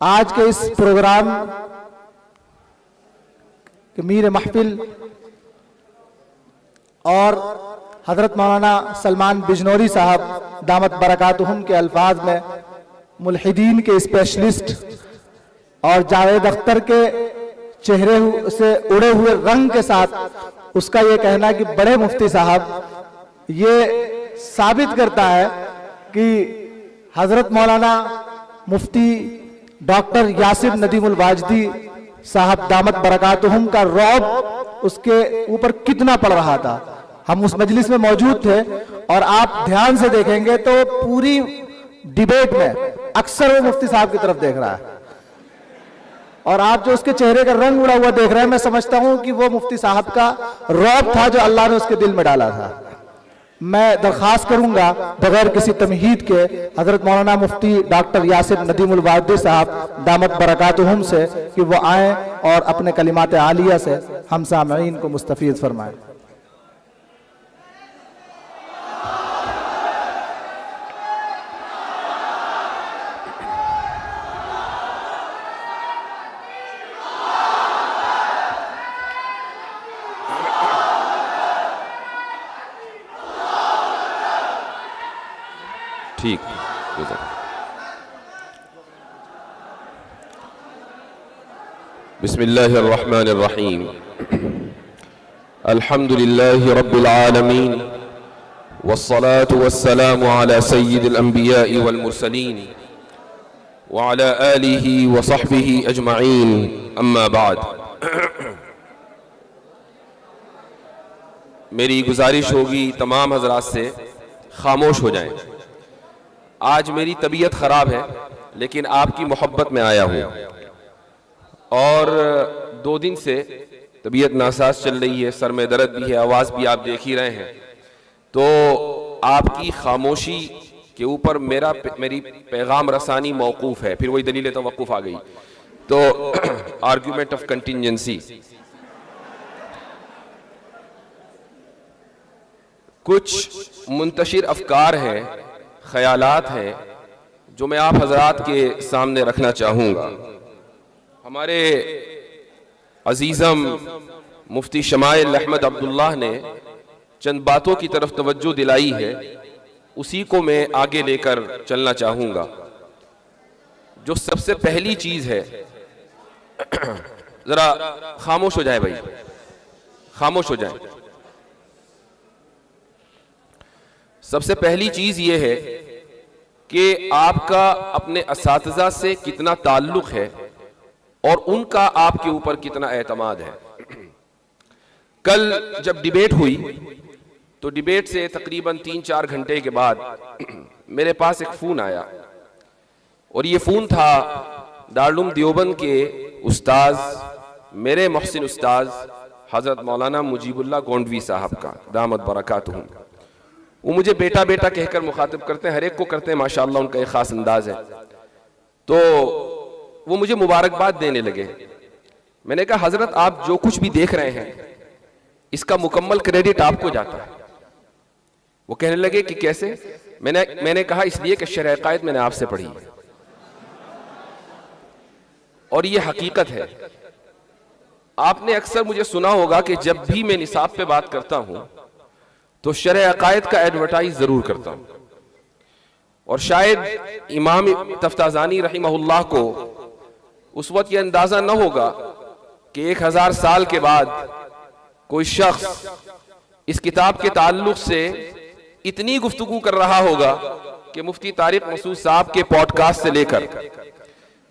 آج کے اس پروگرام کے میر محفل اور حضرت مولانا سلمان بجنوری صاحب دامت برکاتہم کے الفاظ میں ملحدین کے اسپیشلسٹ اور جاوید اختر کے چہرے سے اڑے ہوئے رنگ کے ساتھ اس کا یہ کہنا کہ بڑے مفتی صاحب یہ ثابت کرتا ہے کہ حضرت مولانا مفتی ڈاکٹر یاسر ندیم الواجدی صاحب دامت برکاتہم کا رعب اس کے اوپر کتنا پڑ رہا تھا۔ ہم اس مجلس میں موجود تھے اور آپ دھیان سے دیکھیں گے تو پوری ڈیبیٹ میں اکثر وہ مفتی صاحب کی طرف دیکھ رہا ہے، اور آپ جو اس کے چہرے کا رنگ اڑا ہوا دیکھ رہے ہیں، میں سمجھتا ہوں کہ وہ مفتی صاحب کا رعب تھا جو اللہ نے اس کے دل میں ڈالا تھا۔ میں درخواست کروں گا بغیر کسی تمہید کے حضرت مولانا مفتی ڈاکٹر یاسر ندیم الواجدی صاحب دامت برکاتہم سے کہ وہ آئیں اور اپنے کلمات عالیہ سے ہم سامعین کو مستفید فرمائیں۔ ٹھیک، بسم اللہ الرحمن الرحیم، الحمد للہ رب العالمین، والصلاة والسلام على سید الانبیاء والمرسلین وعلى آلہ وصحبہ اجمعین، اما بعد۔ میری گزارش ہوگی تمام حضرات سے خاموش ہو جائیں۔ آج میری طبیعت خراب ہے لیکن آپ کی محبت میں آیا ہوں، اور 2 دن سے طبیعت ناساز چل رہی ہے، سر میں درد بھی ہے، آواز بھی آپ دیکھ ہی رہے ہیں، تو آپ کی خاموشی کے اوپر میری پیغام رسانی موقوف ہے۔ پھر وہی دلیل توقف آ گئی، تو آرگیومنٹ آف کنٹینجنسی۔ کچھ منتشر افکار ہیں، خیالات ہیں جو میں آپ حضرات کے سامنے رکھنا چاہوں گا۔ ہمارے عزیزم مفتی شمائل احمد عبداللہ نے چند باتوں کی طرف توجہ دلائی ہے، اسی کو میں آگے لے کر چلنا چاہوں گا۔ جو سب سے پہلی چیز ہے، ذرا خاموش ہو جائے بھائی، خاموش ہو جائیں۔ سب سے پہلی چیز یہ ہے کہ آپ کا اپنے اساتذہ سے کتنا تعلق ہے اور ان کا آپ کے اوپر کتنا اعتماد ہے۔ کل جب ڈیبیٹ ہوئی تو ڈیبیٹ سے تقریباً 3-4 گھنٹے کے بعد میرے پاس ایک فون آیا، اور یہ فون تھا دارالعلوم دیوبند کے استاذ، میرے محسن استاذ حضرت مولانا مجیب اللہ گونڈوی صاحب کا دامت برکاتہم۔ وہ مجھے بیٹا بیٹا کہہ کر مخاطب کرتے ہیں، ہر ایک کو کرتے ہیں، ماشاءاللہ ان کا ایک خاص انداز ہے۔ تو وہ مجھے مبارکباد دینے لگے۔ میں نے کہا حضرت آپ جو کچھ بھی دیکھ رہے ہیں اس کا مکمل کریڈٹ آپ کو جاتا ہے۔ وہ کہنے لگے کہ کیسے؟ میں نے کہا اس لیے کہ شرح عقائد میں نے آپ سے پڑھی، اور یہ حقیقت ہے۔ آپ نے اکثر مجھے سنا ہوگا کہ جب بھی میں نصاب پہ بات کرتا ہوں تو شرح عقائد کا ایڈورٹائز ضرور کرتا ہوں، اور شاید امام تفتازانی رحمہ اللہ کو اس وقت یہ اندازہ نہ ہوگا کہ 1000 سال کے بعد کوئی شخص اس کتاب کے تعلق سے اتنی گفتگو کر رہا ہوگا کہ مفتی طارق مسعود صاحب کے پوڈ کاسٹ سے لے کر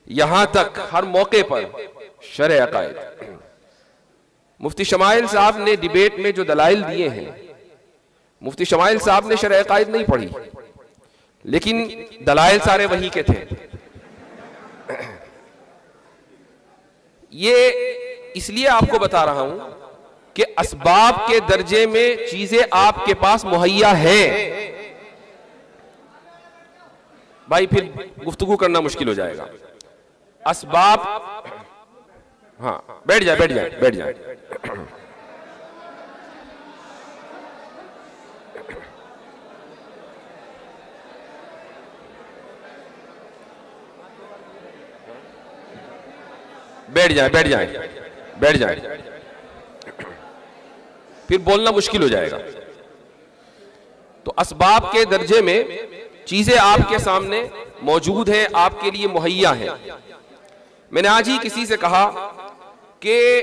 یہاں تک ہر موقع پر شرح عقائد۔ مفتی شمائل صاحب نے ڈیبیٹ میں جو دلائل دیے ہیں، مفتی شمائل صاحب نے شرح عقائد نہیں پڑھی، لیکن دلائل سارے وہی کے تھے۔ یہ اس لیے آپ کو بتا رہا ہوں کہ اسباب کے درجے میں چیزیں آپ کے پاس مہیا ہیں۔ بھائی پھر گفتگو کرنا مشکل ہو جائے گا۔ اسباب، ہاں بیٹھ جائے۔ بیٹھ جائیں بیٹھ جائیں بیٹھ جائیں، پھر بولنا مشکل ہو جائے گا. تو اسباب کے درجے میں چیزیں آپ کے سامنے موجود ہیں، آپ کے لیے مہیا ہیں. میں نے آج ہی کسی سے کہا کہ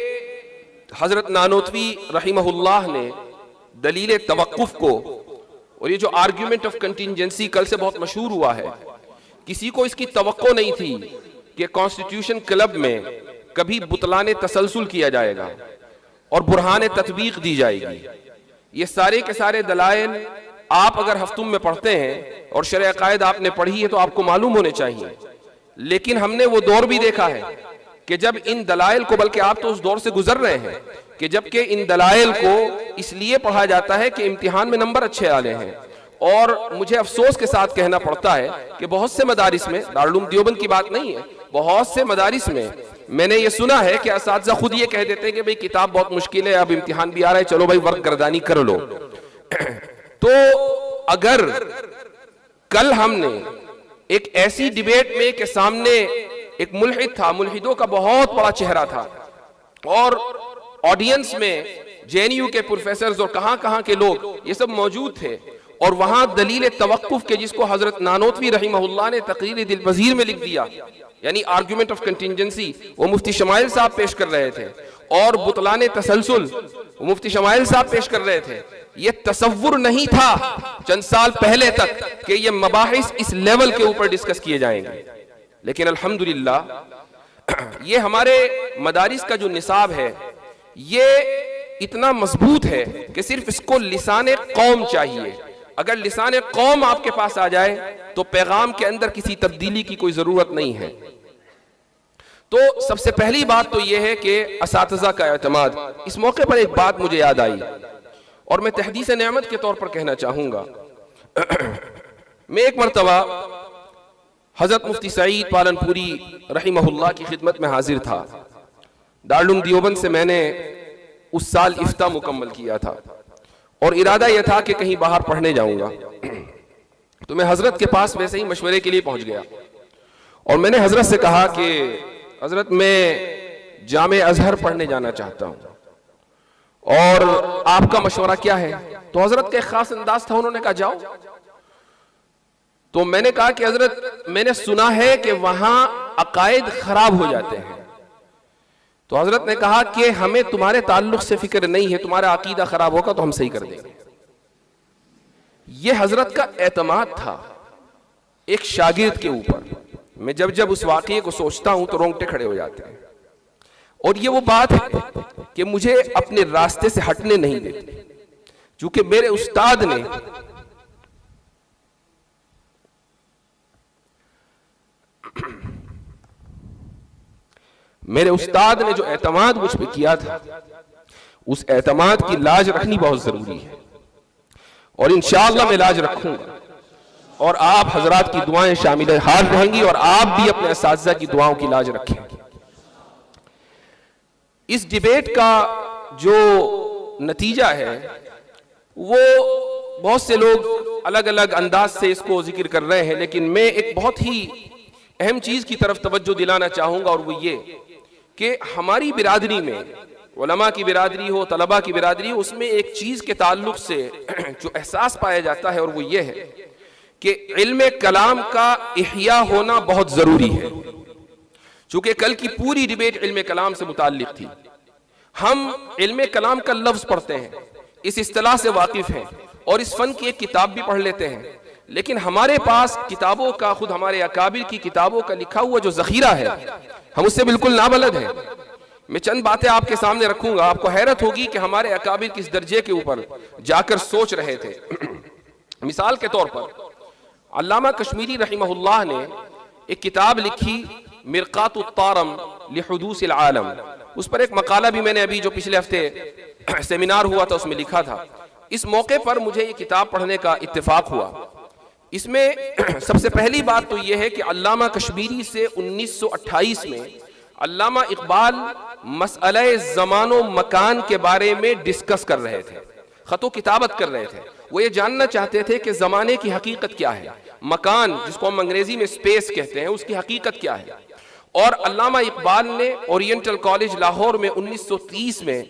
حضرت نانوتوی رحمہ اللہ نے دلیل توقف کو، اور یہ جو آرگیومنٹ آف کنٹینجنسی کل سے بہت مشہور ہوا ہے، کسی کو اس کی توقع نہیں تھی کہ کانسٹیٹیوشن کلب میں کبھی بطلان تسلسل کیا جائے گا اور برہان تطبیق دی جائے گی. یہ سارے کے سارے دلائل آپ اگر ہفتوں میں پڑھتے ہیں اور شرع عقائد آپ نے پڑھی ہے تو آپ کو معلوم ہونے چاہیے. لیکن ہم نے وہ دور بھی دیکھا ہے کہ جب ان دلائل کو، بلکہ آپ تو اس دور سے گزر رہے ہیں کہ جب کہ ان دلائل کو اس لیے پڑھا جاتا ہے کہ امتحان میں نمبر اچھے آنے ہیں. اور مجھے افسوس کے ساتھ کہنا پڑتا ہے کہ بہت سے مدارس میں، دارالعلوم دیوبند کی بات نہیں ہے، بہت سے مدارس میں میں نے یہ سنا ہے کہ اساتذہ خود یہ کہہ دیتے ہیں کہ بھئی کتاب بہت مشکل ہے، اب امتحان بھی آ رہا ہے، چلو بھئی ورق گردانی کر لو. تو اگر کل ہم نے ایک ایسی ڈیبیٹ میں کہ سامنے ایک ملحد تھا، ملحدوں کا بہت بڑا چہرہ تھا، اور آڈینس میں جے این یو کے پروفیسرز اور کہاں کہاں کے لوگ یہ سب موجود تھے، اور وہاں دلیل توقف کے جس کو حضرت نانوتوی رحمہ اللہ نے تقریر دلپذیر میں لکھ دیا، یعنی آرگیومنٹ آف کنٹینجنسی، وہ مفتی شمائل صاحب پیش کر رہے تھے، اور بطلان تسلسل وہ مفتی شمائل صاحب پیش کر رہے تھے. یہ تصور نہیں تھا چند سال پہلے تک کہ یہ مباحث اس لیول کے اوپر ڈسکس کیے جائیں گے. لیکن الحمدللہ یہ ہمارے مدارس کا جو نصاب ہے یہ اتنا مضبوط ہے کہ صرف اس کو لسان قوم چاہیے. اگر لسان قوم آپ کے پاس آ جائے تو پیغام کے اندر کسی تبدیلی کی کوئی ضرورت نہیں ہے. تو سب سے پہلی بات تو یہ ہے کہ اساتذہ کا اعتماد. اس موقع پر ایک بات مجھے یاد آئی اور میں تحدیث نعمت کے طور پر کہنا چاہوں گا. میں ایک مرتبہ حضرت مفتی سعید پالنپوری رحمہ اللہ کی خدمت میں حاضر تھا. دارالعلوم دیوبند سے میں نے اس سال افتاء مکمل کیا تھا اور ارادہ یہ تھا کہ کہیں باہر پڑھنے جاؤں گا. تو میں حضرت کے پاس ویسے ہی مشورے کے لیے پہنچ گیا اور میں نے حضرت سے کہا کہ حضرت میں جامع ازہر پڑھنے جانا چاہتا ہوں اور آپ کا مشورہ کیا ہے. تو حضرت کا ایک خاص انداز تھا، انہوں نے کہا جاؤ. تو میں نے کہا کہ حضرت میں نے سنا ہے کہ وہاں عقائد خراب ہو جاتے ہیں. تو حضرت نے کہا کہ ہمیں تمہارے تعلق سے فکر نہیں ہے، تمہارا عقیدہ خراب ہوگا تو ہم صحیح کر دیں گے. یہ حضرت کا اعتماد تھا ایک شاگرد کے اوپر. میں جب اس واقعے کو سوچتا ہوں تو رونگٹے کھڑے ہو جاتے ہیں. اور یہ وہ بات ہے کہ مجھے اپنے راستے سے ہٹنے نہیں دیتی، چونکہ میرے استاد نے جو اعتماد مجھ پہ کیا تھا، اس اعتماد کی لاج رکھنی بہت ضروری ہے، اور انشاءاللہ میں لاج رکھوں گا. اور آپ حضرات کی دعائیں شامل حال رہیں گی اور آپ بھی اپنے اساتذہ کی دعاؤں کی لاج رکھیں گے. اس ڈیبیٹ کا جو نتیجہ ہے وہ بہت سے لوگ الگ الگ انداز سے اس کو ذکر کر رہے ہیں، لیکن میں ایک بہت ہی اہم چیز کی طرف توجہ دلانا چاہوں گا، اور وہ یہ کہ ہماری برادری میں، علماء کی برادری ہو، طلباء کی برادری ہو، اس میں ایک چیز کے تعلق سے جو احساس پایا جاتا ہے اور وہ یہ ہے کہ علم کلام کا احیاء ہونا بہت ضروری ہے. چونکہ کل کی پوری ڈیبیٹ علم کلام سے متعلق تھی. ہم علم کلام کا لفظ پڑھتے ہیں، اس اصطلاح سے واقف ہیں اور اس فن کی ایک کتاب بھی پڑھ لیتے ہیں، لیکن ہمارے پاس کتابوں کا، خود ہمارے اکابر کی کتابوں کا لکھا ہوا جو ذخیرہ ہے، ہم اس سے بالکل نابلد ہیں. میں چند باتیں آپ کے سامنے رکھوں گا، آپ کو حیرت ہوگی کہ ہمارے اکابر کس درجے کے اوپر جا کر سوچ رہے تھے. مثال کے طور پر علامہ کشمیری رحمہ اللہ نے ایک کتاب لکھی مرقات الطارم لحدوث العالم. اس پر ایک مقالہ بھی میں نے ابھی جو پچھلے ہفتے سیمینار ہوا تھا اس میں لکھا تھا. اس موقع پر مجھے یہ کتاب پڑھنے کا اتفاق ہوا. اس میں سب سے پہلی بات تو یہ ہے کہ علامہ کشمیری سے 1928 میں علامہ اقبال مسئلہ زمان و مکان کے بارے میں ڈسکس کر رہے تھے، خط و کتابت کر رہے تھے. وہ یہ جاننا چاہتے تھے کہ زمانے کی حقیقت کیا ہے، مکان جس کو ہم انگریزی میں سپیس کہتے ہیں اس کی حقیقت کیا ہے. اور علامہ اقبال نے اورینٹل کالج لاہور میں 1930 میں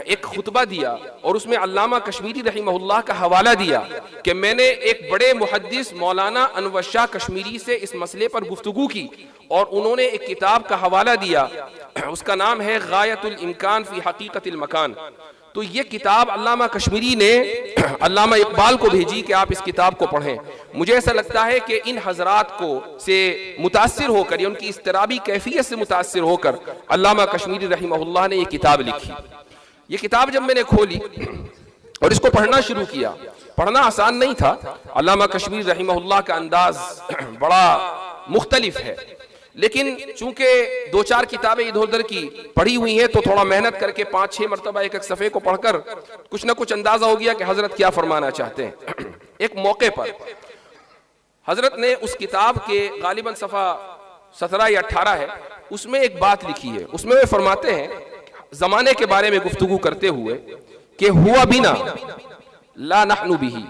ایک خطبہ دیا اور اس میں علامہ کشمیری رحمہ اللہ کا حوالہ دیا کہ میں نے ایک بڑے محدث مولانا انور شاہ کشمیری سے اس مسئلے پر گفتگو کی اور انہوں نے ایک کتاب کا حوالہ دیا، اس کا نام ہے غایت الامکان فی حقیقت المکان۔ تو یہ کتاب علامہ کشمیری نے علامہ اقبال کو بھیجی کہ آپ اس کتاب کو پڑھیں۔ مجھے ایسا لگتا ہے کہ ان حضرات کو سے متاثر ہو کر یا ان کی اضطرابی کیفیت سے متاثر ہو کر علامہ کشمیری رحمہ اللہ نے یہ کتاب لکھی۔ یہ کتاب جب میں نے کھولی اور اس کو پڑھنا شروع کیا، پڑھنا آسان نہیں تھا۔ علامہ کشمیری رحمہ اللہ کا انداز بڑا مختلف ہے، لیکن چونکہ دو چار کتابیں ادھر ادھر کی پڑھی ہوئی ہیں تو تھوڑا محنت کر کے 5-6 مرتبہ ایک صفحے کو پڑھ کر کچھ نہ کچھ اندازہ ہو گیا کہ حضرت کیا فرمانا چاہتے ہیں۔ ایک موقع پر حضرت نے اس کتاب کے غالباً صفحہ 17 یا 18 ہے، اس میں ایک بات لکھی ہے۔ اس میں وہ فرماتے ہیں زمانے کے بارے میں گفتگو کرتے ہوئے کہ ہوا بنا لا نحن به،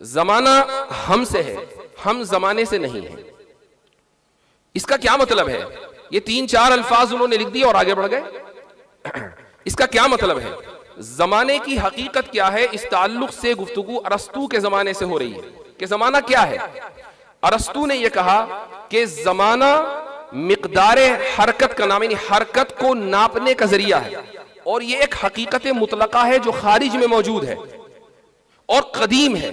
زمانہ ہم سے ہے، ہم زمانے سے نہیں ہیں۔ اس کا کیا مطلب ہے؟ یہ 3-4 الفاظ انہوں نے لکھ دیے اور آگے بڑھ گئے۔ اس کا کیا مطلب ہے؟ زمانے کی حقیقت کیا ہے؟ اس تعلق سے گفتگو ارسطو کے زمانے سے ہو رہی ہے کہ زمانہ کیا ہے۔ ارسطو نے یہ کہا کہ زمانہ مقدار حرکت کا نام، یعنی حرکت کو ناپنے کا ذریعہ ہے، اور یہ ایک حقیقت مطلقہ ہے جو خارج میں موجود ہے اور قدیم ہے،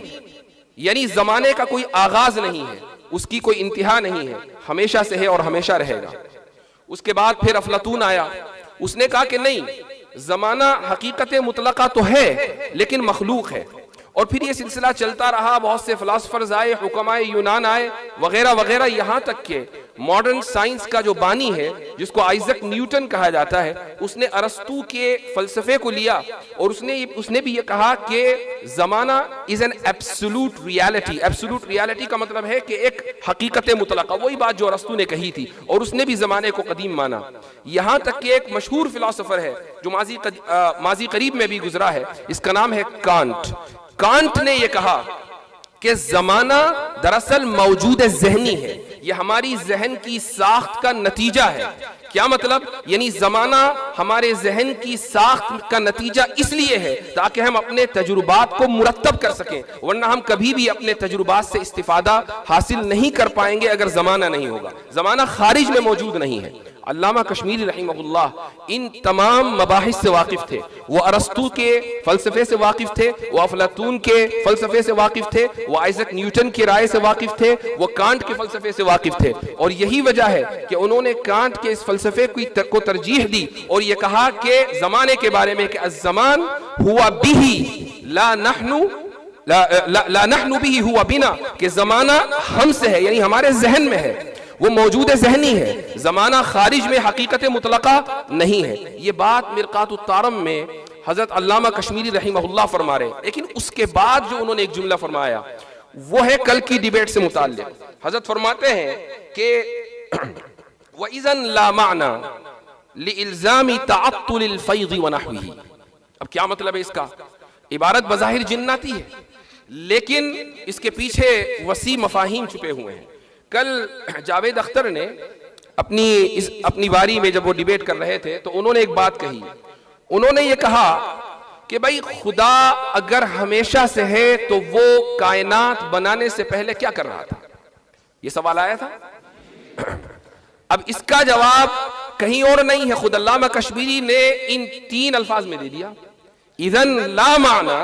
یعنی زمانے کا کوئی آغاز نہیں ہے، اس کی کوئی انتہا نہیں ہے، ہمیشہ سے ہے اور ہمیشہ رہے گا۔ اس کے بعد پھر افلاطون آیا، اس نے کہا کہ نہیں، زمانہ حقیقت مطلقہ تو ہے لیکن مخلوق ہے۔ اور پھر یہ سلسلہ چلتا رہا، بہت سے فلاسفرز آئے، حکمائے یونان آئے وغیرہ وغیرہ، یہاں تک کہ ماڈرن سائنس کا جو بانی ہے جس کو آئزک نیوٹن کہا جاتا ہے، اس نے ارسطو کے فلسفے کو لیا اور اس نے بھی یہ کہا کہ زمانہ is an absolute reality. Absolute reality کا مطلب ہے کہ ایک حقیقت مطلقہ، وہی بات جو ارسطو نے کہی تھی، اور اس نے بھی زمانے کو قدیم مانا۔ یہاں تک کہ ایک مشہور فلاسفر ہے جو ماضی قریب میں بھی گزرا ہے، اس کا نام ہے کانٹ۔ کانٹ نے یہ کہا کہ زمانہ دراصل موجود ذہنی ہے، یہ ہماری ذہن کی ساخت کا نتیجہ ہے۔ کیا مطلب؟ یعنی زمانہ ہمارے ذہن کی ساخت کا نتیجہ اس لیے ہے تاکہ ہم اپنے تجربات کو مرتب کر سکیں، ورنہ ہم کبھی بھی اپنے تجربات سے استفادہ حاصل نہیں کر پائیں گے اگر زمانہ نہیں ہوگا۔ زمانہ خارج میں موجود نہیں ہے۔ علامہ کشمیری رحمہ اللہ ان تمام مباحث سے واقف تھے۔ وہ ارسطو کے فلسفے سے واقف تھے، وہ افلاطون کے فلسفے سے واقف تھے، وہ آئزک نیوٹن کی رائے سے واقف تھے، وہ کانٹ کے فلسفے سے واقف تھے، اور یہی وجہ ہے کہ انہوں نے کانٹ کے اس فلسفے کو ترجیح دی اور یہ کہا کہ زمانے کے بارے میں کہ الزمان ہوا به لا نحن به ہوا بنا، کہ زمانہ ہم سے ہے، یعنی ہمارے ذہن میں ہے، وہ موجود ذہنی ہے، زمانہ خارج میں حقیقت مطلقہ نہیں ہے۔ یہ بات مرقات الطارم میں حضرت علامہ کشمیری رحمہ اللہ فرما رہے ہیں، لیکن اس کے بعد جو انہوں نے ایک جملہ فرمایا وہ ہے کل کی ڈیبیٹ سے متعلق۔ حضرت فرماتے ہیں کہ وَإِذًا لَا مَعْنَى لِإِلْزَامِ تَعَطُّلِ الْفَيْضِ وَنَحْوِهِ۔ اب کیا مطلب ہے اس کا؟ عبارت بظاہر جناتی ہے لیکن اس کے پیچھے وسیع مفاہیم چھپے ہوئے ہیں۔ کل جاوید اختر نے اپنی باری میں جب وہ ڈیبیٹ کر رہے تھے تو انہوں نے ایک بات کہی، انہوں نے یہ کہا کہ بھائی خدا اگر ہمیشہ سے ہے تو وہ کائنات بنانے سے پہلے کیا کر رہا تھا؟ یہ سوال آیا تھا۔ اب اس کا جواب کہیں اور نہیں ہے، خود علامہ کشمیری نے ان 3 الفاظ میں دے دیا۔ اذن لا معنی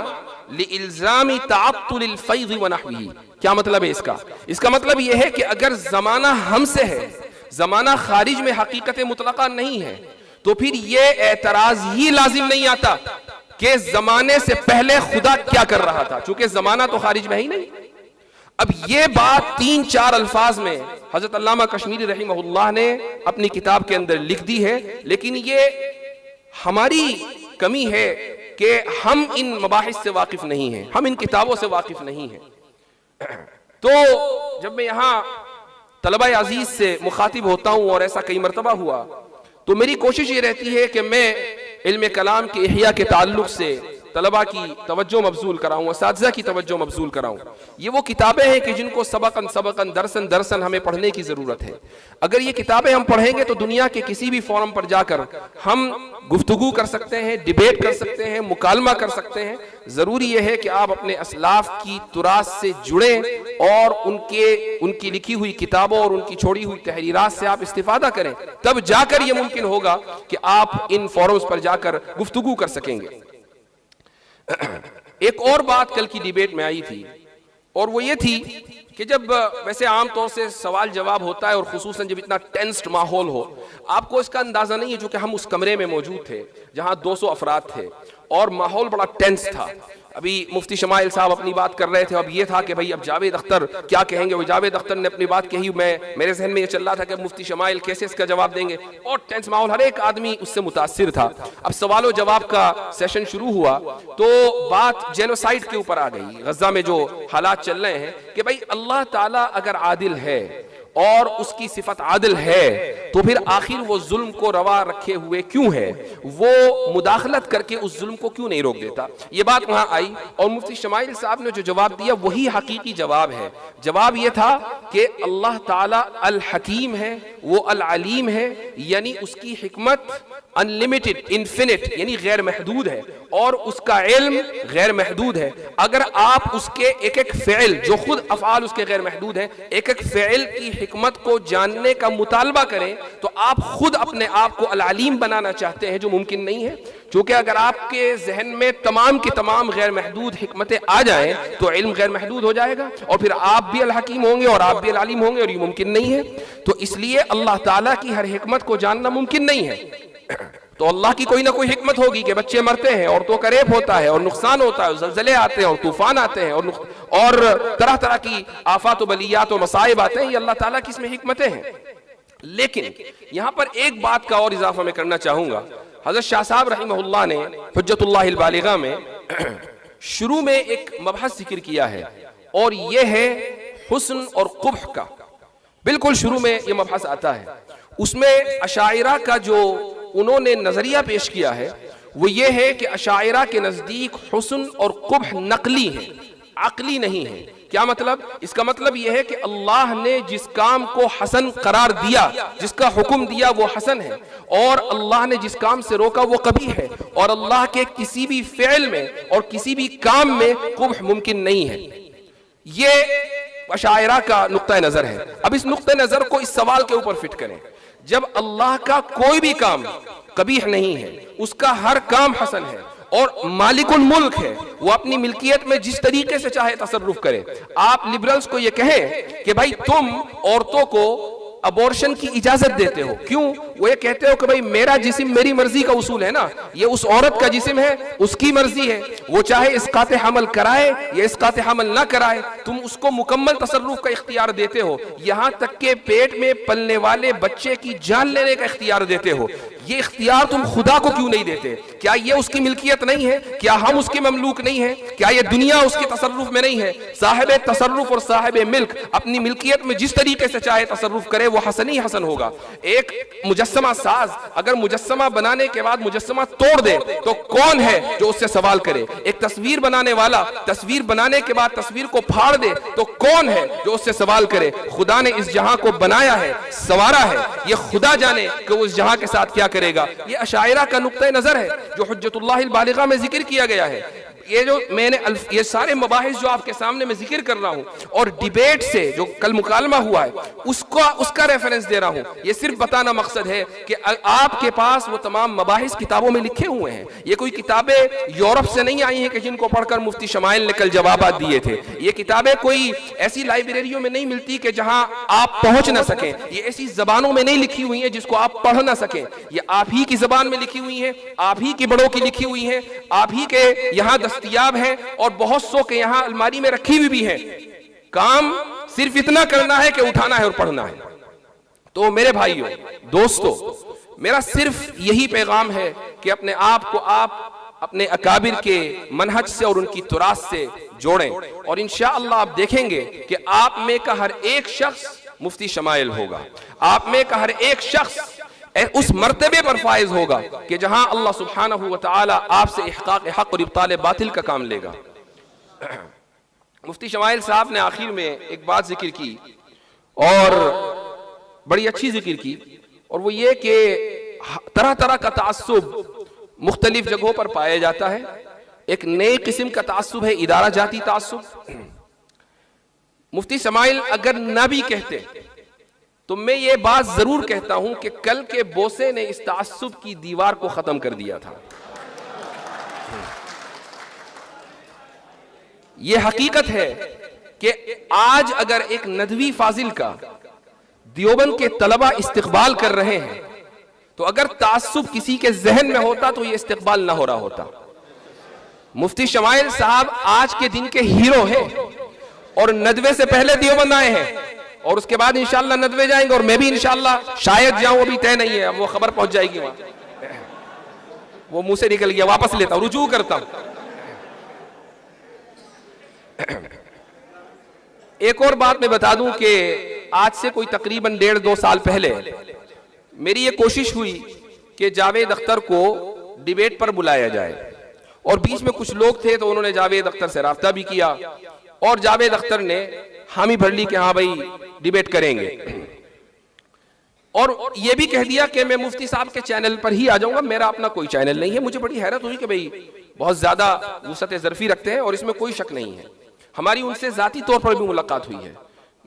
لِإِلْزَامِ تَعَطُّلِ الْفَيْضِ وَنَحْوِهِ۔ کیا مطلب ہے اس کا؟ اس کا مطلب یہ ہے کہ اگر زمانہ ہم سے ہے، زمانہ خارج میں حقیقت مطلقہ نہیں ہے، تو پھر یہ اعتراض ہی لازم نہیں آتا کہ زمانے سے پہلے خدا کیا کر رہا تھا، چونکہ زمانہ تو خارج میں ہی نہیں۔ اب یہ بات 3-4 الفاظ میں حضرت علامہ کشمیری رحمہ اللہ نے اپنی کتاب کے اندر لکھ دی ہے، لیکن یہ ہماری کمی ہے کہ ہم ان مباحث سے واقف نہیں ہیں، ہم ان کتابوں سے واقف نہیں ہیں۔ تو جب میں یہاں طلبہ عزیز سے مخاطب ہوتا ہوں، اور ایسا کئی مرتبہ ہوا، تو میری کوشش یہ رہتی ہے کہ میں علم کلام کے احیاء کے تعلق سے طلبہ کی توجہ مبذول کراؤں، اساتذہ کی توجہ مبذول کراؤں، یہ وہ کتابیں ہیں کہ جن کو سبقاً درساً ہمیں پڑھنے کی ضرورت ہے۔ اگر یہ کتابیں ہم پڑھیں گے تو دنیا کے کسی بھی فورم پر جا کر ہم گفتگو کر سکتے ہیں، ڈیبیٹ کر سکتے ہیں، مکالمہ کر سکتے ہیں۔ ضروری یہ ہے کہ آپ اپنے اسلاف کی تراث سے جڑیں اور ان کی لکھی ہوئی کتابوں اور ان کی چھوڑی ہوئی تحریرات سے آپ استفادہ کریں، تب جا کر یہ ممکن ہوگا کہ آپ ان فورمز پر جا کر گفتگو کر سکیں گے۔ ایک اور بات کل کی ڈیبیٹ میں آئی تھی، اور وہ یہ تھی کہ جب ویسے عام طور سے سوال جواب ہوتا ہے اور خصوصاً جب اتنا ٹینسڈ ماحول ہو، آپ کو اس کا اندازہ نہیں ہے، چونکہ ہم اس کمرے میں موجود تھے جہاں 200 افراد تھے اور ماحول بڑا ٹینس تھا۔ ابھی مفتی شمائل صاحب اپنی بات کر رہے تھے، اب یہ تھا کہ بھئی اب جاوید اختر کیا کہیں گے، وہ جاوید اختر نے اپنی بات کہی، میرے ذہن میں یہ چل رہا تھا کہ مفتی شمائل کیسے اس کا جواب دیں گے، اور ٹینس ماحول، ہر ایک آدمی اس سے متاثر تھا۔ اب سوال و جواب کا سیشن شروع ہوا تو بات جینوسائیڈ کے اوپر آ گئی، غزہ میں جو حالات چل رہے ہیں، کہ بھئی اللہ تعالیٰ اگر عادل ہے اور اس کی صفت عادل ہے تو پھر آخر وہ ظلم کو روا رکھے ہوئے کیوں ہے، وہ مداخلت کر کے اس ظلم کو کیوں نہیں روک دیتا۔ یہ بات وہاں آئی اور مفتی شمائل صاحب نے جو جواب دیا وہی حقیقی جواب ہے۔ جواب یہ تھا کہ اللہ تعالیٰ الحکیم ہے، وہ العلیم ہے، یعنی اس کی حکمت انلیمیٹڈ، انفینٹ، یعنی غیر محدود ہے، اور اس کا علم غیر محدود ہے۔ اگر آپ اس کے ایک ایک فعل، جو خود افعال اس کے غیر محدود ہیں، ایک ایک فعل کی حکمت کو جاننے کا مطالبہ کریں تو آپ خود اپنے آپ کو العلیم بنانا چاہتے ہیں، جو ممکن نہیں ہے۔ چونکہ اگر آپ کے ذہن میں تمام کی تمام غیر محدود حکمتیں آ جائیں تو علم غیر محدود ہو جائے گا، اور پھر آپ بھی الحکیم ہوں گے اور آپ بھی العلیم ہوں گے، اور یہ ممکن نہیں ہے۔ تو اس لیے اللہ تعالیٰ کی ہر حکمت کو جاننا ممکن نہیں ہے۔ تو اللہ کی کوئی نہ کوئی حکمت ہوگی کہ بچے مرتے ہیں، عورتوں کا ریپ ہوتا ہے اور نقصان ہوتا ہے، زلزلے آتے ہیں اور طوفان آتے ہیں اور طرح طرح کی آفات و بلیات و مصائب آتے ہیں، یہ اللہ تعالیٰ کی اس میں حکمتیں ہیں۔ لیکن یہاں پر ایک بات کا اور اضافہ میں کرنا چاہوں گا۔ حضرت شاہ صاحب رحمہ اللہ نے حجت اللہ البالغہ میں شروع میں ایک مبحث ذکر کیا ہے، اور یہ ہے حسن اور قبح کا۔ بالکل شروع میں یہ مبحث آتا ہے، اس میں اشاعرہ کا جو انہوں نے نظریہ پیش کیا ہے وہ یہ ہے کہ اشاعرہ کے نزدیک حسن اور قبح نقلی ہے، عقلی نہیں ہے۔ کیا مطلب؟ اس کا مطلب یہ ہے کہ اللہ نے جس کام کو حسن قرار دیا، جس کا حکم دیا وہ حسن ہے، اور اللہ نے جس کام سے روکا وہ قبیح ہے، اور اللہ کے کسی بھی فعل میں اور کسی بھی کام میں قبح ممکن نہیں ہے۔ یہ اشاعرہ کا نقطہ نظر ہے۔ اب اس نقطہ نظر کو اس سوال کے اوپر فٹ کریں، جب اللہ کا کوئی بھی کام قبیح نہیں ہے، اس کا ہر کام حسن ہے، اور مالک الملک ہے، وہ اپنی ملکیت میں جس طریقے سے چاہے تصرف کرے۔ آپ لبرلز کو یہ کہیں کہ بھائی تم عورتوں کو ابورشن کی اجازت دیتے ہو، کیوں؟ وہ یہ کہتے ہو کہ بھئی میرا جسم میری مرضی کا اصول ہے نا، یہ اس عورت کا جسم ہے، اس کی مرضی ہے، وہ چاہے اسقاط حمل کرائے یا اسقاط حمل نہ کرائے، تم اس کو مکمل تصرف کا اختیار دیتے ہو، یہاں تک کہ پیٹ میں پلنے والے بچے کی جان لینے کا اختیار دیتے ہو۔ یہ اختیار تم خدا کو کیوں نہیں دیتے؟ کیا یہ اس کی ملکیت نہیں ہے؟ کیا ہم اس کے مملوک نہیں ہیں؟ کیا یہ دنیا اس کے تصرف میں نہیں ہے؟ صاحب تصرف اور صاحب ملک اپنی ملکیت میں جس طریقے سے چاہے تصرف کرے وہ حسن ہی حسن ہوگا۔ ایک مجسمہ ساز اگر مجسمہ بنانے کے بعد مجسمہ توڑ دے تو کون ہے جو اس سے سوال کرے؟ ایک تصویر بنانے والا تصویر بنانے کے بعد تصویر کو پھاڑ دے تو کون ہے جو اس سے سوال کرے؟ خدا نے اس جہاں کو بنایا ہے، سوارا ہے، یہ خدا جانے کہ وہ اس جہاں کے ساتھ کیا کرے گا۔ یہ اشاعرہ کا نقطہ نظر ہے جو حجت اللہ البالغہ میں ذکر کیا گیا ہے۔ یہ جو میں نے یہ سارے مباحث جو آپ کے سامنے میں ذکر کر رہا ہوں اور ڈیبیٹ سے جو کل مکالمہ ہوا ہے اس کا ریفرنس دے رہا ہوں، یہ صرف بتانا مقصد ہے کہ آپ کے پاس وہ تمام مباحث کتابوں میں لکھے ہوئے ہیں۔ یہ کوئی کتابیں یورپ سے نہیں آئی ہیں کہ جن کو پڑھ کر مفتی شمائل نے کل جوابات دیے تھے۔ یہ کتابیں کوئی ایسی لائبریریوں میں نہیں ملتی کہ جہاں آپ پہنچ نہ سکیں، یہ ایسی زبانوں میں نہیں لکھی ہوئی ہیں جس کو آپ پڑھ نہ سکیں، یہ آپ ہی کی زبان میں لکھی ہوئی ہیں، آپ ہی کی بڑوں کی لکھی ہوئی ہیں، آپ ہی کے یہاں دستیاب ہے، اور بہت سو کے یہاں الماری میں رکھی ہوئی بھی ہے۔ کام صرف اتنا کرنا ہے کہ اٹھانا ہے اور پڑھنا ہے۔ تو میرے بھائیوں، دوستو، میرا صرف یہی پیغام ہے کہ اپنے آپ کو آپ اپنے اکابر کے منہج سے اور ان کی تراث سے جوڑیں، اور انشاءاللہ آپ دیکھیں گے کہ آپ میں کا ہر ایک شخص مفتی شمائل ہوگا، آپ میں کا ہر ایک شخص اس مرتبے پر فائز ہوگا کہ جہاں اللہ سبحانہ و تعالی آپ سے احقاق حق اور ابطال باطل کا کام لے گا۔ مفتی شمائل صاحب نے آخر میں ایک بات ذکر کی اور بڑی اچھی ذکر کی، اور وہ یہ کہ طرح طرح کا تعصب مختلف جگہوں پر پایا جاتا ہے۔ ایک نئی قسم کا تعصب ہے ادارہ جاتی تعصب۔ مفتی شمائل اگر نہ بھی کہتے تو میں یہ بات ضرور کہتا ہوں کہ کل کے بوسے نے اس تعصب کی دیوار کو ختم کر دیا تھا۔ یہ حقیقت ہے کہ آج اگر ایک ندوی فاضل کا دیوبند کے طلبہ استقبال کر رہے ہیں تو اگر تعصب کسی کے ذہن میں ہوتا تو یہ استقبال نہ ہو رہا ہوتا۔ مفتی شمائل صاحب آج کے دن کے ہیرو ہیں، اور ندوے سے پہلے دیوبند آئے ہیں، اور اس کے بعد انشاءاللہ ندوے جائیں گے، اور میں بھی انشاءاللہ شاید جاؤں، ابھی طے نہیں ہے، اب وہ خبر پہنچ جائے گی وہاں، وہ منہ سے نکل گیا، واپس لیتا ہوں، رجوع کرتا ہوں۔ ایک اور بات میں بتا دوں کہ آج سے کوئی تقریباً 1.5-2 سال پہلے میری یہ کوشش ہوئی کہ جاوید اختر کو ڈیبیٹ پر بلایا جائے، اور بیچ میں کچھ لوگ تھے تو انہوں نے جاوید اختر سے رابطہ بھی کیا، اور جاوید اختر نے حامی بھر لی کہ ہاں بھائی ڈیبیٹ کریں گے، اور یہ بھی کہہ دیا کہ میں مفتی صاحب کے چینل پر ہی آ جاؤں گا، میرا اپنا کوئی چینل نہیں ہے۔ مجھے بڑی حیرت ہوئی کہ بھئی بہت زیادہ وسعت ظرفی رکھتے ہیں، اور اس میں کوئی شک نہیں ہے۔ ہماری ان سے ذاتی طور پر بھی ملاقات ہوئی ہے۔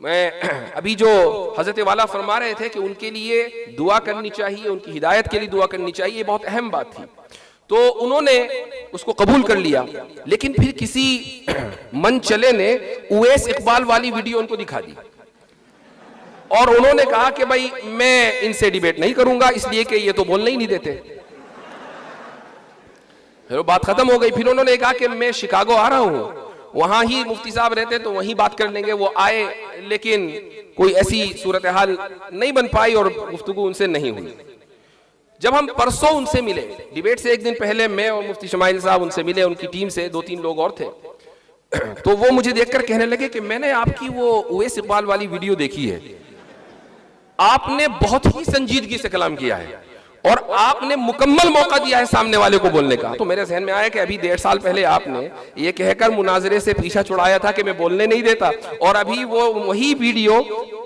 میں ابھی جو حضرت والا فرما رہے تھے کہ ان کے لیے دعا کرنی چاہیے، ان کی ہدایت کے لیے دعا کرنی چاہیے، یہ بہت اہم بات تھی، تو انہوں نے اس کو قبول کر لیا۔ لیکن پھر کسی من چلے نے اویس اقبال والی ویڈیو ان کو دکھا دی، اور انہوں نے کہا کہ بھائی میں ان سے ڈیبیٹ نہیں کروں گا، اس لیے کہ یہ تو بولنے ہی نہیں دیتے۔ پھر وہ بات ختم ہو گئی۔ پھر انہوں نے کہا کہ میں شکاگو آ رہا ہوں، وہاں ہی مفتی صاحب رہتے تو وہیں بات کر لیں گے۔ وہ آئے، لیکن کوئی ایسی صورتحال نہیں بن پائی اور گفتگو ان سے نہیں ہوئی۔ جب ہم پرسوں ان سے ملے، ڈیبیٹ سے ایک دن پہلے میں اور مفتی شمائل صاحب ان سے ملے، ان کی ٹیم سے 2-3 لوگ اور تھے، تو وہ مجھے دیکھ کر کہنے لگے کہ میں نے آپ کی وہ اویس اقبال والی ویڈیو دیکھی ہے، آپ نے بہت ہی سنجیدگی سے کلام کیا ہے، اور آپ نے مکمل موقع دیا ہے سامنے والے کو بولنے کا۔ تو میرے ذہن میں آیا کہ ابھی 1.5 سال پہلے آپ نے یہ کہہ کر مناظرے سے پیچھا چھڑایا تھا کہ میں بولنے نہیں دیتا، اور ابھی وہی ویڈیو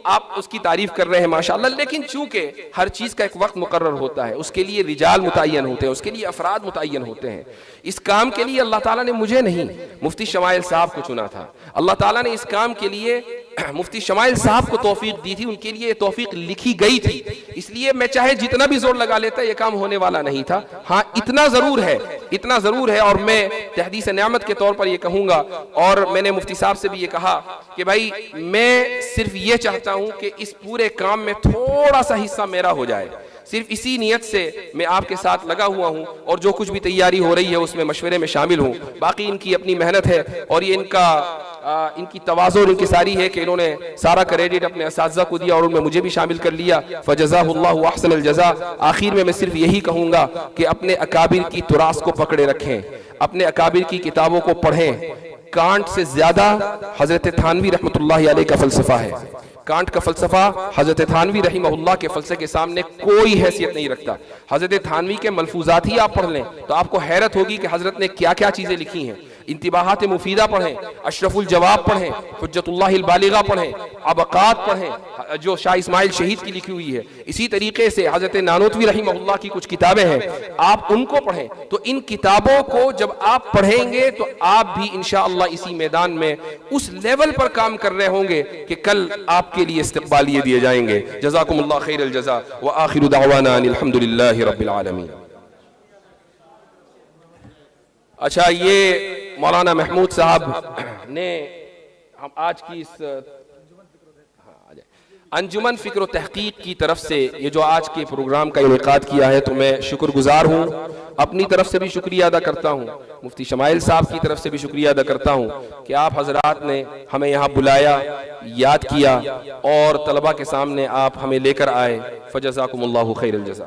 آپ اس کی تعریف کر رہے ہیں ماشاءاللہ۔ لیکن چونکہ ہر چیز کا ایک وقت مقرر ہوتا ہے، اس کے لیے رجال متعین ہوتے ہیں، اس کے لیے افراد متعین ہوتے ہیں۔ اس کام کے لیے اللہ تعالیٰ نے مجھے نہیں، مفتی شمائل صاحب کو چنا تھا۔ اللہ تعالیٰ نے اس کام کے لیے مفتی شمائل صاحب کو توفیق دی تھی، ان کے لیے یہ توفیق لکھی گئی تھی، اس لیے میں چاہے جتنا بھی زور لگا لیتا یہ کام ہونے والا نہیں تھا۔ ہاں اتنا ضرور ہے، اور میں تحدیث نعمت کے طور پر یہ کہوں گا، اور میں نے مفتی صاحب سے بھی یہ کہا کہ بھائی میں صرف یہ چاہتا ہوں کہ اس پورے کام میں تھوڑا سا حصہ میرا ہو جائے، صرف اسی نیت سے میں آپ کے ساتھ لگا ہوا ہوں، اور جو کچھ بھی تیاری ہو رہی ہے اس میں مشورے میں شامل ہوں۔ باقی ان کی اپنی محنت ہے، اور یہ ان کی تواضع اور ان کی ساری ہے کہ انہوں نے سارا کریڈٹ اپنے اساتذہ کو دیا، اور ان میں مجھے بھی شامل کر لیا، فجزاہ اللہ احسن الجزا۔ آخر میں صرف یہی کہوں گا کہ اپنے اکابر کی تراث کو پکڑے رکھیں، اپنے اکابر کی کتابوں کو پڑھیں۔ کانٹ سے زیادہ حضرت تھانوی رحمۃ اللہ علیہ کا فلسفہ ہے۔ کانٹ کا فلسفہ حضرت تھانوی رحمہ اللہ کے فلسفے کے سامنے کوئی حیثیت نہیں رکھتا۔ حضرت تھانوی کے ملفوظات ہی آپ پڑھ لیں تو آپ کو حیرت ہوگی کہ حضرت نے کیا کیا چیزیں لکھی ہیں۔ انتباہات مفیدہ پڑھیں، اشرف الجواب پڑھیں، حجت اللہ البالغہ پڑھیں، عبقات پڑھیں جو شاہ اسماعیل شہید کی لکھی ہوئی ہے۔ اسی طریقے سے حضرت نانوتوی رحمہ اللہ کی کچھ کتابیں ہیں، آپ ان کو پڑھیں۔ تو ان کتابوں کو جب آپ پڑھیں گے تو آپ بھی انشاءاللہ اسی میدان میں اس لیول پر کام کر رہے ہوں گے کہ کل آپ کے لیے استقبالیے دیے جائیں گے۔ جزاکم اللہ خیر الجزا، وآخر دعوانا ان الحمدللہ رب العالمین۔ اچھا، یہ مولانا محمود صاحب نے ہم آج کی اس انجمن فکر و تحقیق کی طرف سے یہ جو آج کے پروگرام کا انعقاد کیا ہے تو میں شکر گزار ہوں، اپنی طرف سے بھی شکریہ ادا کرتا ہوں، مفتی شمائل صاحب کی طرف سے بھی شکریہ ادا کرتا ہوں کہ آپ حضرات نے ہمیں یہاں بلایا، یاد کیا، اور طلبہ کے سامنے آپ ہمیں لے کر آئے۔ فجزاکم اللہ خیر الجزا۔